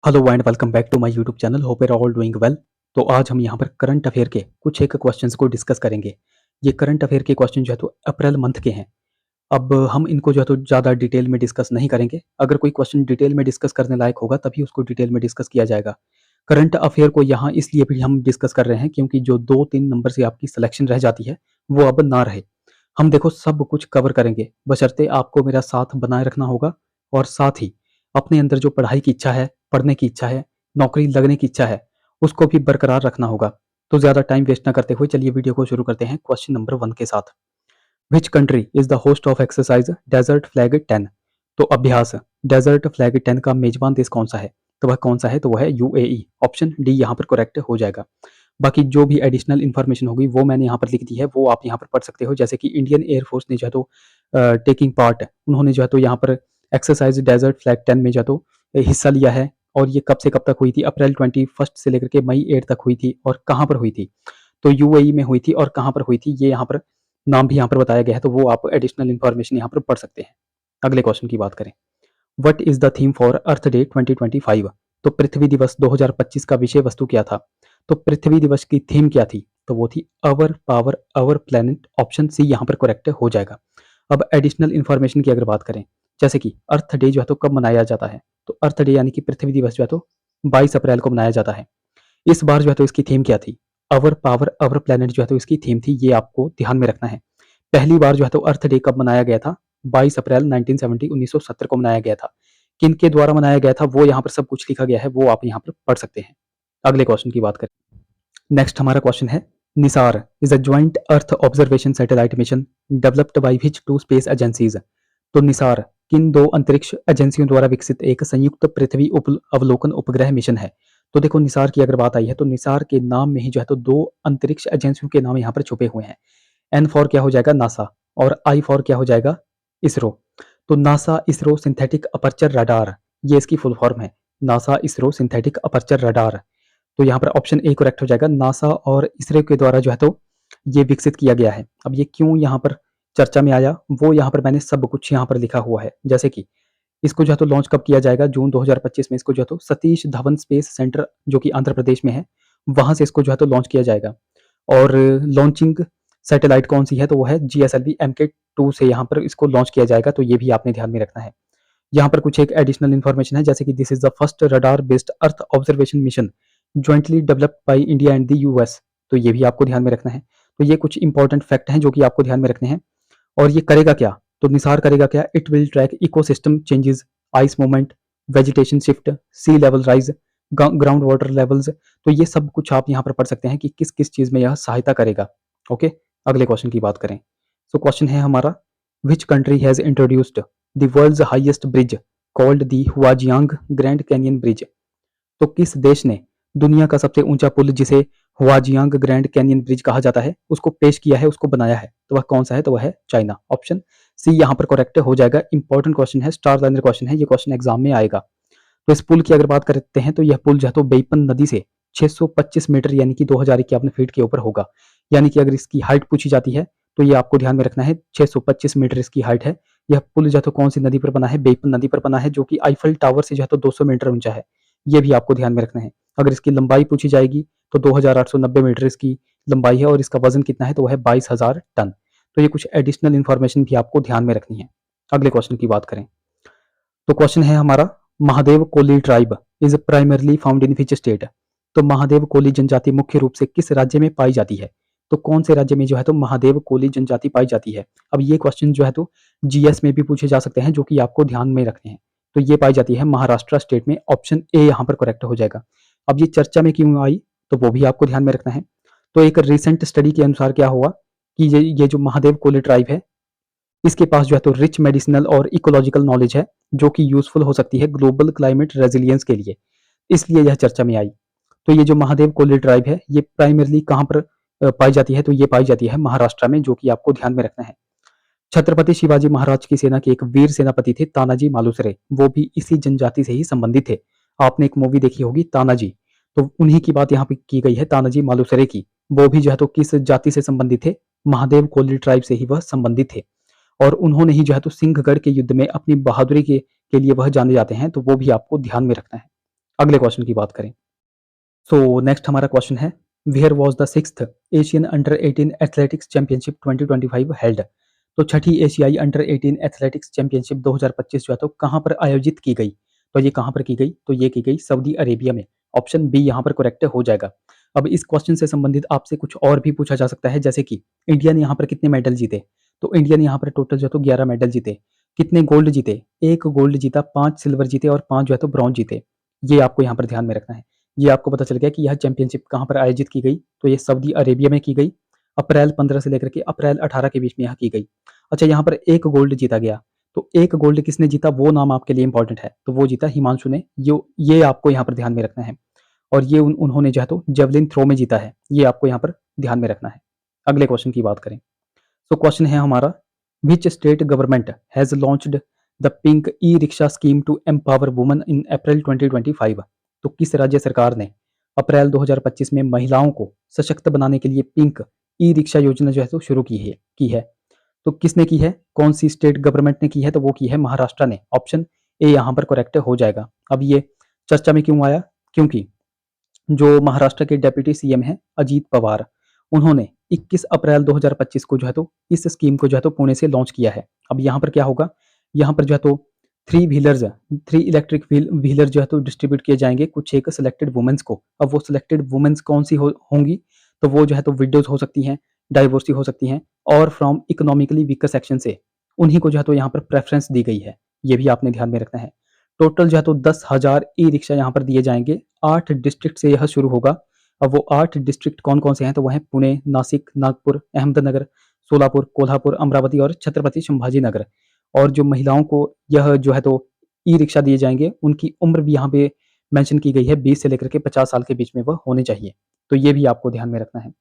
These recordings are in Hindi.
Hello and welcome back to my YouTube channel. Hope you are all doing well. तो आज हम यहाँ पर करंट अफेयर के कुछ एक क्वेश्चंस को डिस्कस करेंगे। ये करंट अफेयर के क्वेश्चन जो है तो अप्रैल मंथ के हैं। अब हम इनको जो है तो ज़्यादा डिटेल में डिस्कस नहीं करेंगे। अगर कोई क्वेश्चन डिटेल में डिस्कस करने लायक होगा तभी उसको डिटेल में डिस्कस किया जाएगा। करंट अफेयर को यहाँ इसलिए भी हम डिस्कस कर रहे हैं क्योंकि जो 2-3 नंबर से आपकी सिलेक्शन रह जाती है वो अब ना रहे। हम देखो सब कुछ कवर करेंगे, बशर्ते आपको मेरा साथ बनाए रखना होगा और साथ ही अपने अंदर जो पढ़ाई की इच्छा है, पढ़ने की इच्छा है, नौकरी लगने की इच्छा है, उसको भी बरकरार रखना होगा। तो ज़्यादा टाइम वेस्ट ना करते हुए चलिए वीडियो को शुरू करते हैं क्वेश्चन नंबर 1 के साथ। Which country is the host of exercise desert flag 10? तो अभ्यास डेजर्ट फ्लैग 10 का मेजबान देश कौन सा है? तो वह कौन सा है? तो वह है यूएई। ऑप्शन डी यहाँ पर करेक्ट हो जाएगा। बाकी जो भी एडिशनल इन्फॉर्मेशन होगी वो मैंने यहाँ पर लिख दी है, वो आप यहाँ पर पढ़ सकते हो। जैसे कि इंडियन एयरफोर्स ने जो है तो टेकिंग पार्ट, उन्होंने जो है तो यहाँ पर एक्सरसाइज डेजर्ट फ्लैग 10 में जो है तो हिस्सा लिया है। और ये कब से कब तक हुई थी? अप्रैल 21 से लेकर के मई 8 तक हुई थी। और कहाँ पर हुई थी? तो यूएई में हुई थी। और कहाँ पर हुई थी ये यहाँ पर नाम भी यहाँ पर बताया गया है, तो वो आप एडिशनल इन्फॉर्मेशन यहाँ पर पढ़ सकते हैं। अगले क्वेश्चन की बात करें, what is the theme for earth day 2025? तो पृथ्वी दिवस 2025 का विषय वस्तु क्या था? तो पृथ्वी दिवस की थीम क्या थी? तो वो थी our power our planet. Option C यहाँ पर करेक्ट हो जाएगा। अब एडिशनल इन्फॉर्मेशन की अगर बात करें, जैसे कि अर्थ डे जो है तो कब मनाया जाता है? तो अर्थ डे यानी कि पृथ्वी दिवस जो है तो 22 अप्रैल को मनाया जाता है। इस बार जो है तो इसकी थीम क्या थी? अवर पावर अवर प्लेनेट जो है तो इसकी थीम थी। ये आपको ध्यान में रखना है। पहली बार जो है तो अर्थ डे कब मनाया गया था? 22 अप्रैल 1970 को मनाया गया था। किनके द्वारा मनाया गया था वो यहाँ पर सब कुछ लिखा गया है, वो आप यहाँ पर पढ़ सकते हैं। अगले क्वेश्चन की बात करें, नेक्स्ट हमारा क्वेश्चन है, NISAR is a joint earth observation satellite mission developed by which two space agencies? तो निसार किन दो अंतरिक्ष एजेंसियों द्वारा विकसित एक संयुक्त पृथ्वी अवलोकन उपग्रह मिशन है? तो देखो निसार की अगर बात आई है तो निसार के नाम में ही जो है तो दो अंतरिक्ष एजेंसियों के नाम यहाँ पर छुपे हुए हैं। एन फॉर क्या हो जाएगा? नासा। और आई फॉर क्या हो जाएगा? इसरो। तो NASA ISRO synthetic aperture radar, ये इसकी फुल फॉर्म है। NASA ISRO synthetic aperture radar. तो यहाँ पर ऑप्शन ए करेक्ट हो जाएगा। नासा और इसरो के द्वारा जो है तो ये विकसित किया गया है। अब ये क्यों यहाँ पर चर्चा में आया वो यहाँ पर मैंने सब कुछ यहाँ पर लिखा हुआ है। जैसे कि इसको जो है तो लॉन्च कब किया जाएगा? जून 2025 में इसको जो है तो सतीश धवन स्पेस सेंटर जो कि आंध्र प्रदेश में है, वहां से इसको जो है तो लॉन्च किया जाएगा। और लॉन्चिंग सैटेलाइट कौन सी है? तो वो है GSLV MK2 से यहाँ पर इसको लॉन्च किया जाएगा। तो ये भी आपने ध्यान में रखना है। यहाँ पर कुछ एक एडिशनल इन्फॉर्मेशन है, जैसे कि this is the first radar based earth observation mission jointly developed by India and the US. तो ये भी आपको ध्यान में रखना है। तो ये कुछ इंपॉर्टेंट फैक्ट हैं जो कि आपको ध्यान में रखने हैं। और ये करेगा क्या? तो निसार करेगा क्या? It will track ecosystem changes, ice movement, vegetation shift, sea level rise, ground water levels. तो ये सब कुछ आप यहाँ पर पढ़ सकते हैं कि किस किस चीज में यह सहायता करेगा। ओके, अगले क्वेश्चन की बात करें। सो क्वेश्चन है हमारा, which country has introduced the world's highest bridge called the Huajiang grand canyon bridge? तो किस देश ने दुनिया का सबसे ऊंचा पुल जिसे हुआजियांग ग्रैंड कैनियन ब्रिज कहा जाता है उसको पेश किया है, उसको बनाया है? तो वह कौन सा है? तो वह है चाइना। ऑप्शन सी यहाँ पर करेक्ट हो जाएगा। इंपॉर्टेंट क्वेश्चन है, स्टार लाइनर क्वेश्चन है, ये क्वेश्चन एग्जाम में आएगा। तो इस पुल की अगर बात करते हैं तो यह पुल जो है तो बेईपन नदी से 625 मीटर यानी कि 2051 फीट के ऊपर होगा। यानी कि अगर इसकी हाइट पूछी जाती है तो ये आपको ध्यान में रखना है, 625 मीटर इसकी हाइट है। यह पुल जो है तो कौन सी नदी पर बना है? बेईपन नदी पर बना है, जो कि आईफल टावर से जो है तो 200 मीटर ऊंचा है। ये भी आपको ध्यान में रखना है। अगर इसकी लंबाई पूछी जाएगी तो 2890 मीटर इसकी लंबाई है। और इसका वजन कितना है? तो वह है 22,000 टन। तो ये कुछ एडिशनल इन्फॉर्मेशन भी आपको ध्यान में रखनी है। अगले क्वेश्चन की बात करें, तो क्वेश्चन है हमारा, Mahadev Koli tribe is primarily found in which state? तो महादेव कोली जनजाति मुख्य रूप से किस राज्य में पाई जाती है? तो कौन से राज्य में जो है तो महादेव कोली जनजाति पाई जाती है? अब ये क्वेश्चन जो है तो जीएस में भी पूछे जा सकते हैं, जो कि आपको ध्यान में रखने हैं। तो ये पाई जाती है महाराष्ट्र स्टेट में। ऑप्शन ए यहाँ पर करेक्ट हो जाएगा। अब ये चर्चा में क्यों आई तो वो भी आपको ध्यान में रखना है। तो एक रिसेंट स्टडी के अनुसार क्या हुआ कि ये जो महादेव कोली ट्राइब है, इसके पास जो है तो रिच मेडिसिनल और इकोलॉजिकल नॉलेज है, जो कि यूजफुल हो सकती है ग्लोबल क्लाइमेट रेजिलियंस के लिए। इसलिए यह चर्चा में आई। तो ये जो महादेव कोली ट्राइब है ये प्राइमरली कहाँ पर पाई जाती है? तो ये पाई जाती है महाराष्ट्र में, जो कि आपको ध्यान में रखना है। छत्रपति शिवाजी महाराज की सेना के एक वीर सेनापति थे तानाजी मालुसरे, वो भी इसी जनजाति से ही संबंधित थे। आपने एक मूवी देखी होगी तानाजी, तो उन्हीं की बात यहाँ पे की गई है, तानाजी मालुसरे की। वो भी जो है तो किस जाति से संबंधित थे? महादेव कोली ट्राइब से ही वह संबंधित थे। और उन्होंने ही जो है तो सिंहगढ़ के युद्ध में अपनी बहादुरी के लिए वह जाने जाते हैं। तो वो भी आपको ध्यान में रखना है। अगले क्वेश्चन की बात करें, सो नेक्स्ट हमारा क्वेश्चन है, where was the sixth Asian under 18 athletics championship 2025 held. तो छठी एशियाई अंडर 18 एथलेटिक्स चैंपियनशिप 2025 जो है तो कहाँ पर आयोजित की गई? तो ये कहाँ पर की गई? तो ये की गई सऊदी अरेबिया में। ऑप्शन बी यहाँ पर करेक्ट हो जाएगा। अब इस क्वेश्चन से संबंधित आपसे कुछ और भी पूछा जा सकता है, जैसे कि इंडिया ने यहाँ पर कितने मेडल जीते? तो इंडिया ने यहाँ पर टोटल जो है तो 11 मेडल जीते। कितने गोल्ड जीते? 1 गोल्ड जीता, 5 सिल्वर जीते और 5 जो है तो ब्रॉन्ज जीते। ये आपको यहाँ पर ध्यान में रखना है। ये आपको पता चल गया कि यह चैंपियनशिप कहाँ पर आयोजित की गई, तो ये सऊदी अरेबिया में की गई। अप्रैल 15 से लेकर के अप्रैल 18 के बीच में यहाँ की गई। अच्छा, यहाँ पर 1 गोल्ड जीता गया, तो 1 गोल्ड किसने जीता वो नाम आपके लिए इंपॉर्टेंट है, तो वो जीता हिमांशु ने। ये आपको यहाँ पर ध्यान में रखना है। और ये उन्होंने जो है तो जेवलिन थ्रो में जीता है, ये आपको यहाँ पर ध्यान में रखना है। अगले क्वेश्चन की बात करें, सो क्वेश्चन है हमारा, which state government has launched the pink e rickshaw scheme to empower women in April 2025। तो किस राज्य सरकार ने अप्रैल 2025 में महिलाओं को सशक्त बनाने के लिए पिंक ई रिक्शा योजना जो है तो शुरू की है। तो किसने की है? कौन सी स्टेट गवर्नमेंट ने की है? तो वो की है महाराष्ट्र ने। ऑप्शन ए यहाँ पर करेक्ट हो जाएगा। अब ये चर्चा में क्यों आया? क्योंकि जो महाराष्ट्र के डेप्यूटी सीएम हैं अजीत पवार, उन्होंने 21 अप्रैल 2025 को जो है तो इस स्कीम को जो है तो पुणे से लॉन्च किया है। अब यहाँ पर क्या होगा? यहाँ पर जो है तो 3 इलेक्ट्रिक व्हीलर जो है तो डिस्ट्रीब्यूट किए जाएंगे कुछ एक सिलेक्टेड वुमेन्स को। अब वो सिलेक्टेड वुमेन्स कौन सी होंगी? तो वो जो है तो विडोज हो सकती हैं, डाइवोर्सी हो सकती हैं, और फ्रॉम इकोनॉमिकली वीकर सेक्शन से उन्हीं को जो है तो यहाँ पर प्रेफरेंस दी गई है। ये भी आपने ध्यान में रखना है। टोटल जो है तो 10,000 ई रिक्शा यहाँ पर दिए जाएंगे। 8 डिस्ट्रिक्ट से यह शुरू होगा। अब वो 8 डिस्ट्रिक्ट कौन-कौन से हैं? तो वो हैं पुणे, नासिक, नागपुर, अहमदनगर, सोलापुर, कोल्हापुर, अमरावती और छत्रपति संभाजी नगर। और जो महिलाओं को यह जो है तो ई रिक्शा दिए जाएंगे, उनकी उम्र भी यहाँ पे मेंशन की गई है, 20 से लेकर के 50 साल के बीच में वह होने चाहिए। तो ये भी आपको ध्यान में रखना है।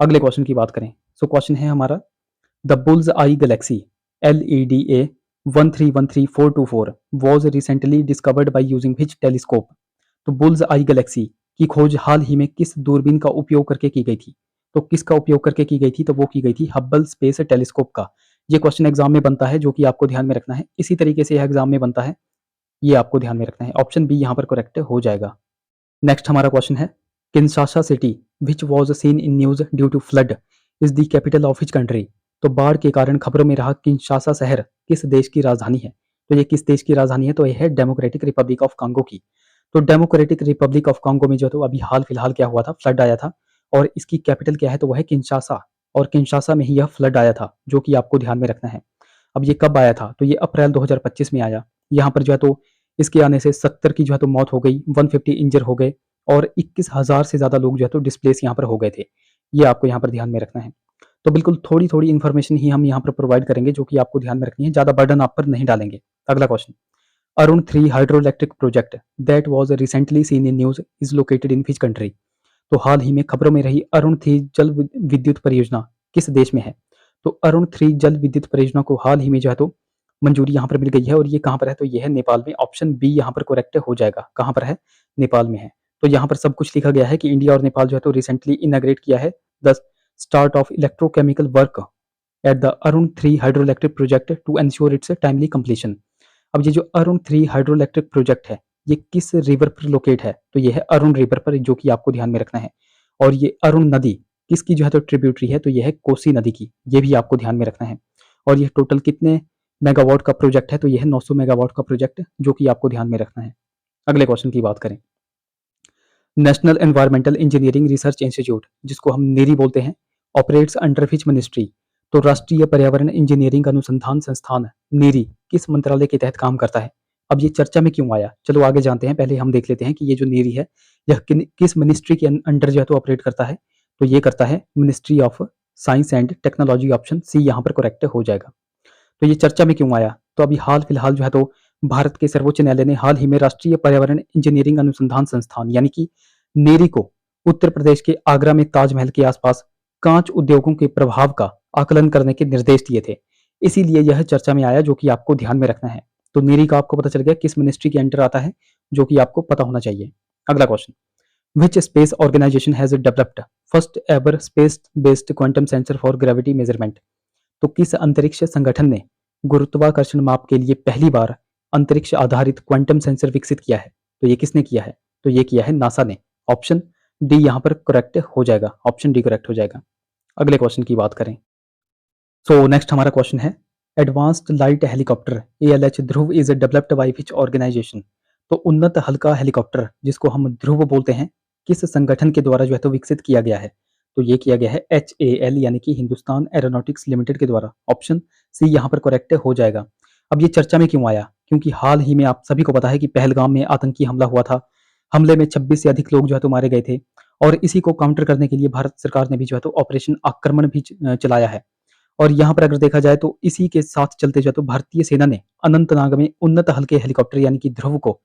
अगले क्वेश्चन की बात करें, सो क्वेश्चन है हमारा, the bulls I Galaxy LEDA 1313424 was recently discovered by using which telescope। तो बुल्स आई गैलेक्सी की खोज हाल ही में किस दूरबीन का उपयोग करके की गई थी? तो किसका उपयोग करके की गई थी? तो वो की गई थी हब्बल स्पेस टेलीस्कोप का। ये क्वेश्चन एग्जाम में बनता है, जो कि आपको ध्यान में रखना है। इसी तरीके से यह एग्जाम में बनता है, ये आपको ध्यान में रखना है। ऑप्शन बी यहाँ पर करेक्ट हो जाएगा। नेक्स्ट हमारा क्वेश्चन है, Kinshasa city which was seen in news due to flood is the capital of which country. तो बाढ़ के कारण खबरों में रहा किंशासा शहर किस देश की राजधानी है? तो ये किस देश की राजधानी है? तो ये है डेमोक्रेटिक रिपब्लिक ऑफ कांगो की। तो डेमोक्रेटिक रिपब्लिक ऑफ कांगो में जो तो अभी हाल फिलहाल क्या हुआ था, फ्लड आया था, और इसकी कैपिटल क्या है? तो वह है किंशासा। और किंशासा में ही यह फ्लड आया था, जो कि आपको ध्यान में रखना है। अब ये कब आया था? तो ये अप्रैल 2025 में आया। यहाँ पर जो है तो इसके आने से 70 की जो है तो मौत हो गई, 150 इंजर हो गए, और 21,000 से ज़्यादा लोग जो है तो डिस्प्लेस यहाँ पर हो गए थे। ये आपको यहाँ पर ध्यान में रखना है। तो बिल्कुल थोड़ी-थोड़ी इन्फॉर्मेशन ही हम यहाँ पर प्रोवाइड करेंगे, जो कि आपको ध्यान में रखनी है, ज़्यादा बर्डन आप पर नहीं डालेंगे। अगला question, Arun 3 hydroelectric project that was recently seen in news is located in which country. तो हाल ही में खबरों में रही अरुण 3 जल विद्युत परियोजना किस देश में है? तो अरुण 3 जल विद्युत परियोजना को हाल ही में जो है तो मंजूरी यहाँ पर मिल गई है, और ये कहाँ पर है? तो ये है नेपाल में। ऑप्शन बी यहाँ पर करेक्ट हो जाएगा। कहाँ पर है? नेपाल में है। तो यहाँ पर सब कुछ लिखा गया है कि इंडिया और नेपाल जो है तो रिसेंटली इनॉग्रेट किया है the start of electrochemical work at the Arun 3 hydroelectric project to ensure its timely completion. अब ये जो अरुण 3 हाइड्रोइलेक्ट्रिक प्रोजेक्ट है, ये किस रिवर पर लोकेट है? तो ये है अरुण रिवर पर, जो कि आपको ध्यान में रखना है। और ये अरुण नदी किसकी जो है तो ट्रिब्यूटरी है? तो ये है कोसी नदी की। ये भी आपको ध्यान में रखना है। और ये टोटल कितने मेगावाट का प्रोजेक्ट है? तो ये है 900 मेगावाट का प्रोजेक्ट, जो कि आपको ध्यान में रखना है। अगले क्वेश्चन की बात करें, national environmental engineering research institute, जिसको हम नेरी बोलते हैं, ऑपरेट्स अंडर विच मिनिस्ट्री। तो राष्ट्रीय पर्यावरण इंजीनियरिंग अनुसंधान संस्थान नेरी किस मंत्रालय के तहत काम करता है? अब ये चर्चा में क्यों आया, चलो आगे जानते हैं। पहले हम देख लेते हैं कि ये जो नेरी है, यह किस मिनिस्ट्री के अंडर जो है तो ऑपरेट करता है। तो ये करता है ministry of science and technology. Option C यहाँ पर करेक्ट हो जाएगा। तो ये चर्चा में क्यों आया? तो अभी हाल फिलहाल जो है तो भारत के सर्वोच्च न्यायालय ने हाल ही में राष्ट्रीय पर्यावरण इंजीनियरिंग अनुसंधान संस्थान यानी कि नेरी को उत्तर प्रदेश के आगरा में ताजमहल के आसपास कांच उद्योगों के प्रभाव का आकलन करने के निर्देश दिए थे। इसीलिए यह चर्चा में आया, जो कि आपको ध्यान में रखना है। तो नेरी का आपको पता चल गया किस मिनिस्ट्री के अंडर आता है, जो कि आपको पता होना चाहिए। अगला question, which space organisation has developed first ever space based quantum sensor for gravity measurement. तो किस अंतरिक्ष संगठन ने गुरुत्वाकर्षण माप के लिए पहली बार अंतरिक्ष आधारित क्वांटम सेंसर विकसित किया है? तो ये किसने किया है? तो ये किया है नासा ने। ऑप्शन डी यहाँ पर करेक्ट हो जाएगा, ऑप्शन डी करेक्ट हो जाएगा। अगले क्वेश्चन की बात करें। सो नेक्स्ट हमारा क्वेश्चन है, advanced light helicopter ALH Dhruv is developed by which organisation? तो उन्नत हल्का हेलीकॉप्टर जिसको हम ध्रुव बोलते हैं, किस संगठन के द्वारा जो है तो विकसित किया गया है? तो ये किया गया है HAL यानी कि हिंदुस्तान एरोनॉटिक्स लिमिटेड के द्वारा। ऑप्शन सी यहाँ पर करेक्ट हो जाएगा। अब ये चर्चा में क्यों आया? क्योंकि हाल ही में आप सभी को पता है कि पहलगाम में आतंकी हमला हुआ था। हमले में 26 से अधिक लोग जो है तो मारे गए थे, और इसी को काउंटर करने के लिए भारत सरकार ने भी जो है तो ऑपरेशन आक्रमण भी चलाया है। और यहाँ पर अगर देखा जाए तो इसी के साथ चलते जो है तो भारतीय सेना ने अनंतनाग में उन्नत हल्के हेलीकॉप्टर यानी कि ध्रुव को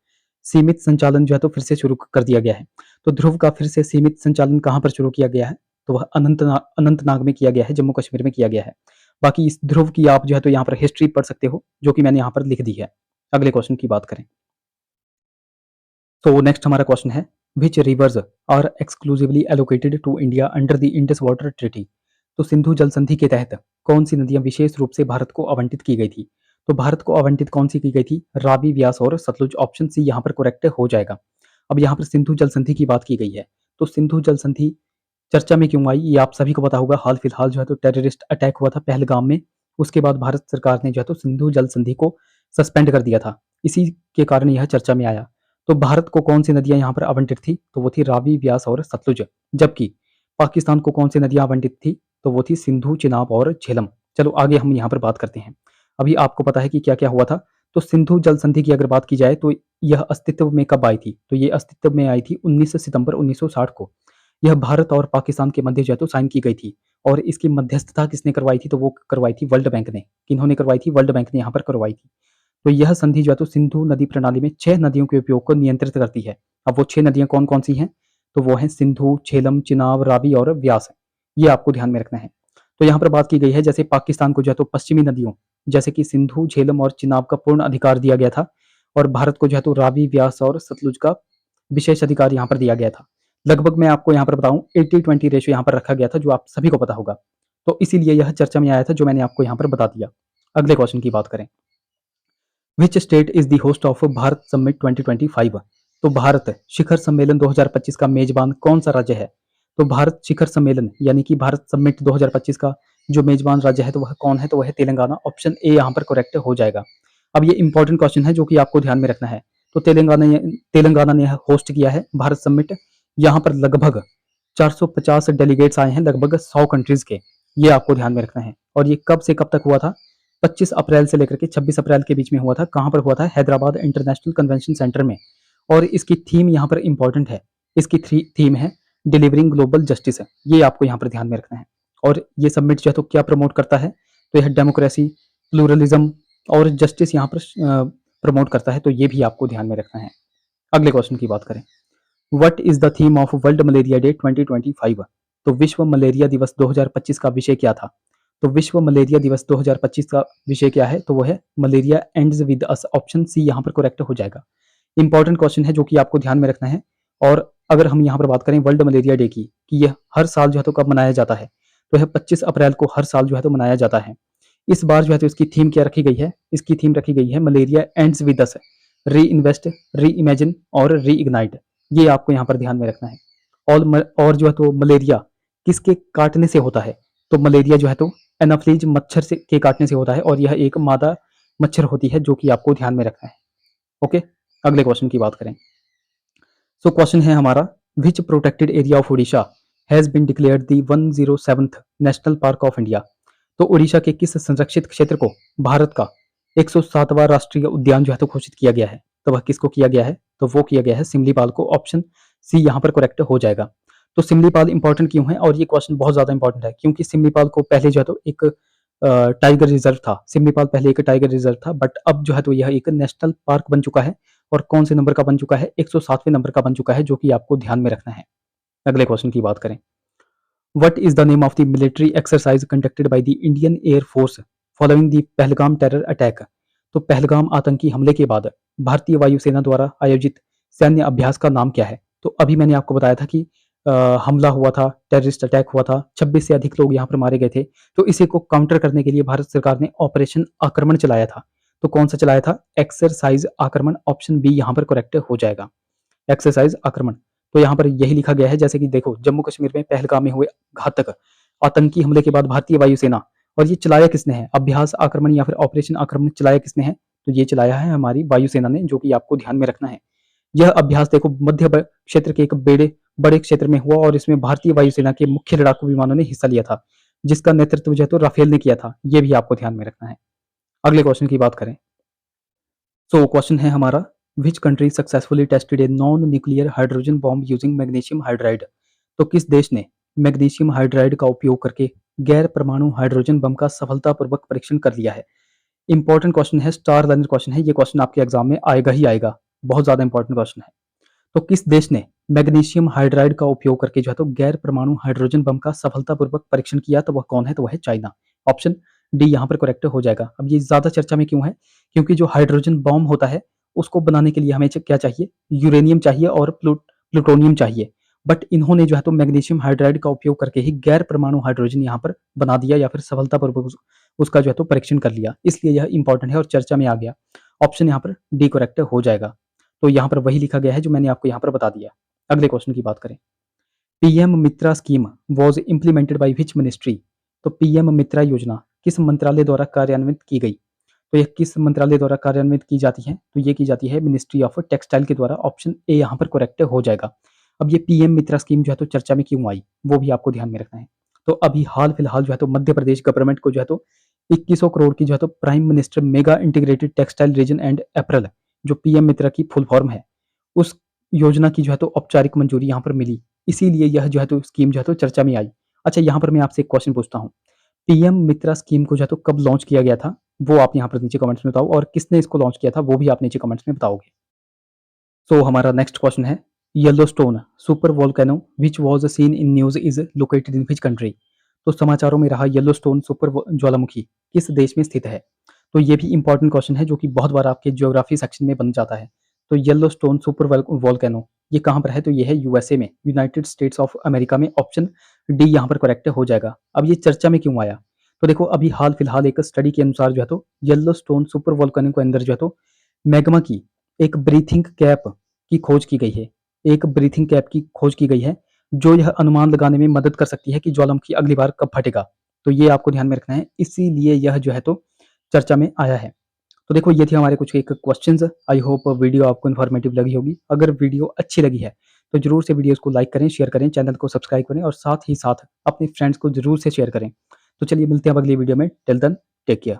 सीमित संचालन जो है तो फिर से शुरू कर दिया गया है। तो ध्रुव का फिर से सीमित संचालन कहाँ पर शुरू किया गया है? तो वह अनंतनाग में किया गया है, जम्मू कश्मीर में किया गया है। बाकी इस ध्रुव की आप जो है तो यहाँ पर हिस्ट्री पढ़ सकते हो, जो कि मैंने यहाँ पर लिख दी है। अगले क्वेश्चन की बात करें। तो नेक्स्ट हमारा क्वेश्चन है, which rivers are exclusively allocated to India under the Indus water treaty? तो सिंधु जल संधि के तहत कौन सी नदियां विशेष रूप से भारत को आवंटित की गई थी? तो भारत को आवंटित कौन सी की गई थी? रावी, व्यास और सतलुज। ऑप्शन सी यहाँ पर करेक्ट हो जाएगा। अब यहाँ पर सिंधु जल संधि की बात की गई है, तो सिंधु जल संधि चर्चा में क्यों आई ये आप सभी को पता होगा। हाल फिलहाल जो है तो टेररिस्ट अटैक हुआ था पहलगाम में, उसके बाद भारत सरकार ने जो है तो सिंधु जल संधि को सस्पेंड कर दिया था, इसी के कारण यह चर्चा में आया। तो भारत को कौन सी नदियां यहाँ पर आवंटित थी? तो वो थी रावी, व्यास और सतलुज। जबकि पाकिस्तान को कौन सी नदियां आवंटित थी? तो वो थी सिंधु, चिनाब और झेलम। चलो आगे हम यहाँ पर बात करते हैं। अभी आपको पता है कि क्या क्या हुआ था। तो सिंधु जल संधि की अगर बात की जाए तो यह अस्तित्व में कब आई थी? तो ये अस्तित्व में आई थी 19 सितंबर 1960 को। यह भारत और पाकिस्तान के मध्य जो है तो साइन की गई थी, और इसकी मध्यस्थता किसने करवाई थी? तो वो करवाई थी वर्ल्ड बैंक ने। किन्होंने करवाई थी? वर्ल्ड बैंक ने यहाँ पर करवाई थी। तो यह संधि जो है तो सिंधु नदी प्रणाली में 6 नदियों के उपयोग को नियंत्रित करती है। अब वो 6 नदियां कौन कौन सी हैं? तो वो हैं सिंधु, झेलम, चिनाब, रावी और व्यास। ये आपको ध्यान में रखना है। तो यहाँ पर बात की गई है जैसे पाकिस्तान को जो है तो पश्चिमी नदियों जैसे कि सिंधु, झेलम और चिनाब का पूर्ण अधिकार दिया गया था, और भारत को जो है तो रावी, व्यास और सतलुज का विशेष अधिकार यहाँ पर दिया गया था। लगभग मैं आपको यहाँ पर बताऊं 80-20 रेशियो यहाँ पर रखा गया था, जो आप सभी को पता होगा। तो इसीलिए यह चर्चा में आया था, जो मैंने आपको यहाँ पर बता दिया। अगले क्वेश्चन की बात करें, which state is the host of Bharat summit 2025? तो भारत शिखर सम्मेलन 2025 का मेजबान कौन सा राज्य है? तो भारत शिखर सम्मेलन यानी कि भारत समिट 2025 का जो मेजबान राज्य है तो वह कौन है? तो वह है तेलंगाना। ऑप्शन ए यहाँ पर करेक्ट हो जाएगा। अब ये इंपॉर्टेंट क्वेश्चन है जो कि आपको ध्यान में रखना है। तो तेलंगाना ने होस्ट किया है भारत समिट। यहाँ पर लगभग 450 डेलीगेट्स आए हैं, लगभग 100 कंट्रीज के। ये आपको ध्यान में रखना है। और ये कब से कब तक हुआ था? 25 अप्रैल से लेकर के 26 अप्रैल के बीच में हुआ था। कहाँ पर हुआ था? हैदराबाद इंटरनेशनल कन्वेंशन सेंटर में। और इसकी थीम यहाँ पर इंपॉर्टेंट है। इसकी थीम है डिलीवरिंग ग्लोबल जस्टिस। ये आपको यहाँ पर ध्यान में रखना है। और ये समिट जो है तो क्या प्रमोट करता है? तो यह डेमोक्रेसी, प्लूरलिज्म और जस्टिस यहाँ पर प्रमोट करता है। तो ये भी आपको ध्यान में रखना है। अगले क्वेश्चन की बात करें, what is the theme of world malaria day 2025? तो विश्व मलेरिया दिवस 2025 का विषय क्या था? तो विश्व मलेरिया दिवस 2025 का विषय क्या है? तो वो है malaria ends with us. Option C यहाँ पर करेक्ट हो जाएगा। इंपॉर्टेंट क्वेश्चन है जो कि आपको ध्यान में रखना है। और अगर हम यहाँ पर बात करें वर्ल्ड मलेरिया डे की, कि यह हर साल जो है तो कब मनाया जाता है? तो यह 25 अप्रैल को हर साल जो है तो मनाया जाता है। इस बार जो है तो इसकी थीम क्या रखी गई है? इसकी थीम रखी गई है मलेरिया एंड्स विद अस, री इन्वेस्ट, री इमेजिन और री इग्नाइट। ये आपको यहाँ पर ध्यान में रखना है। और जो है तो मलेरिया किसके काटने से होता है? तो मलेरिया जो है तो एनाफ्लीज मच्छर से के काटने से होता है, और यह एक मादा मच्छर होती है, जो कि आपको ध्यान में रखना है। ओके, अगले क्वेश्चन की बात करें। सो क्वेश्चन है हमारा, which protected area of Odisha has been declared the 107th national park of India? तो उड़ीसा के किस संरक्षित क्षेत्र को भारत का 107वां राष्ट्रीय उद्यान जो है तो घोषित किया गया है? तो वह किसको किया गया है? तो वो किया गया है सिमलीपाल को। ऑप्शन सी यहाँ पर करेक्ट हो जाएगा। तो सिमलीपाल इंपॉर्टेंट क्यों है? और ये क्वेश्चन बहुत ज्यादा इंपॉर्टेंट है, क्योंकि सिमलीपाल को पहले जो है तो एक टाइगर रिजर्व था। सिमलीपाल पहले एक टाइगर रिजर्व था, बट अब जो है तो यह एक नेशनल पार्क बन चुका है। और कौन से नंबर का बन चुका है? 107वें नंबर का बन चुका है, जो कि आपको ध्यान में रखना है। अगले क्वेश्चन की बात करें, what is the name of the military exercise conducted by the Indian air force following the Pahalgam terror attack? तो पहलगाम आतंकी हमले के बाद भारतीय वायुसेना द्वारा आयोजित सैन्य अभ्यास का नाम क्या है? तो अभी मैंने आपको बताया था कि हमला हुआ था, टेररिस्ट अटैक हुआ था, 26 से अधिक लोग यहाँ पर मारे गए थे। तो इसी को काउंटर करने के लिए भारत सरकार ने ऑपरेशन आक्रमण चलाया था। तो कौन सा चलाया था? एक्सरसाइज आक्रमण। ऑप्शन बी यहाँ पर करेक्ट हो जाएगा। एक्सरसाइज़ आक्रमण। तो यहाँ पर यही लिखा गया है, जैसे कि देखो जम्मू कश्मीर में पहलगाम में हुए घातक आतंकी हमले के बाद भारतीय वायुसेना, और ये चलाया किसने है? अभ्यास आक्रमण या फिर ऑपरेशन आक्रमण चलाया किसने है? तो ये चलाया है हमारी वायुसेना ने, जो कि आपको ध्यान में रखना है। यह अभ्यास देखो मध्य क्षेत्र के एक बड़े क्षेत्र में हुआ और इसमें भारतीय वायुसेना के मुख्य लड़ाकू विमानों ने हिस्सा लिया था, जिसका नेतृत्व जो है तो राफेल ने किया था। ये भी आपको ध्यान में रखना है। अगले क्वेश्चन की बात करें, सो क्वेश्चन है हमारा, which country successfully tested a non nuclear hydrogen bomb using magnesium hydride? तो किस देश ने मैग्नीशियम हाइड्राइड का उपयोग करके गैर परमाणु हाइड्रोजन बम का सफलतापूर्वक परीक्षण कर लिया है? इंपॉर्टेंट क्वेश्चन है, स्टार लर्नर क्वेश्चन है, ये क्वेश्चन आपके एग्जाम में आएगा ही आएगा, बहुत ज्यादा इंपॉर्टेंट क्वेश्चन है। तो किस देश ने मैग्नीशियम हाइड्राइड का उपयोग करके जो है तो गैर परमाणु हाइड्रोजन बम का सफलतापूर्वक परीक्षण किया? तो वह कौन है? तो वह है चाइना। ऑप्शन डी यहाँ पर करेक्ट हो जाएगा। अब ये ज्यादा चर्चा में क्यों है? क्योंकि जो हाइड्रोजन बम होता है उसको बनाने के लिए हमें क्या चाहिए? यूरेनियम चाहिए और प्लूटोनियम चाहिए। बट इन्होंने जो है तो मैग्नीशियम हाइड्राइड का उपयोग करके ही गैर परमाणु हाइड्रोजन यहाँ पर बना दिया, या फिर सफलतापूर्वक उसका जो है तो परीक्षण कर लिया, इसलिए यह इंपॉर्टेंट है और चर्चा में आ गया। ऑप्शन यहाँ पर डी करेक्ट हो जाएगा। तो यहाँ पर वही लिखा गया है जो मैंने आपको यहाँ पर बता दिया। अगले क्वेश्चन की बात करें, PM Mitra scheme was implemented by which ministry? तो पीएम मित्रा योजना किस मंत्रालय द्वारा कार्यान्वित की गई? तो यह किस मंत्रालय द्वारा कार्यान्वित की जाती है? तो ये की जाती है मिनिस्ट्री ऑफ टेक्सटाइल के द्वारा। ऑप्शन ए यहाँ पर करेक्ट हो जाएगा। अब ये पीएम मित्रा स्कीम जो है तो चर्चा में क्यों आई, वो भी आपको ध्यान में रखना है। तो अभी हाल फिलहाल जो है तो मध्य प्रदेश गवर्नमेंट को जो है तो 2100 करोड़ की जो है तो prime minister mega integrated textile reason and April, जो पीएम मित्रा की फुल फॉर्म है, उस योजना की जो है तो औपचारिक मंजूरी यहाँ पर मिली, इसीलिए यह जो है तो स्कीम जो है तो चर्चा में आई। अच्छा, यहाँ पर मैं आपसे एक क्वेश्चन पूछता हूँ, पीएम मित्रा स्कीम को जो है तो कब लॉन्च किया गया था? वो आप यहाँ पर नीचे कमेंट्स में बताओ, और किसने इसको लॉन्च किया था वो भी आप नीचे कमेंट्स में बताओगे। सो हमारा नेक्स्ट क्वेश्चन है, Yellowstone super volcano which was scene in news is located in which country? तो समाचारों में रहा येलोस्टोन सुपर ज्वालामुखी किस देश में स्थित है? तो ये भी इंपॉर्टेंट क्वेश्चन है, जो कि बहुत बार आपके ज्योग्राफी सेक्शन में बन जाता है। तो येलोस्टोन सुपर वोल्केनो ये कहाँ पर है? तो ये है यूएसए में, यूनाइटेड स्टेट्स ऑफ अमेरिका में। ऑप्शन डी यहाँ पर करेक्ट हो जाएगा। अब ये चर्चा में क्यों आया? तो देखो अभी हाल फिलहाल एक स्टडी के अनुसार जो है तो येलोस्टोन सुपर वोल्केनो के अंदर जो है तो मैग्मा की एक ब्रीथिंग कैप की खोज की गई है। एक ब्रीथिंग कैप की खोज की गई है, जो यह अनुमान लगाने में मदद कर सकती है कि ज्वालामुखी अगली बार कब फटेगा। तो ये आपको ध्यान में रखना है, इसीलिए यह जो है तो चर्चा में आया है। तो देखो ये थी हमारे कुछ एक क्वेश्चंस। आई होप वीडियो आपको इन्फॉर्मेटिव लगी होगी। अगर वीडियो अच्छी लगी है तो जरूर से वीडियोस को लाइक करें, शेयर करें, चैनल को सब्सक्राइब करें और साथ ही साथ अपने फ्रेंड्स को जरूर से शेयर करें। तो चलिए मिलते हैं अब अगली वीडियो में। Till then take care.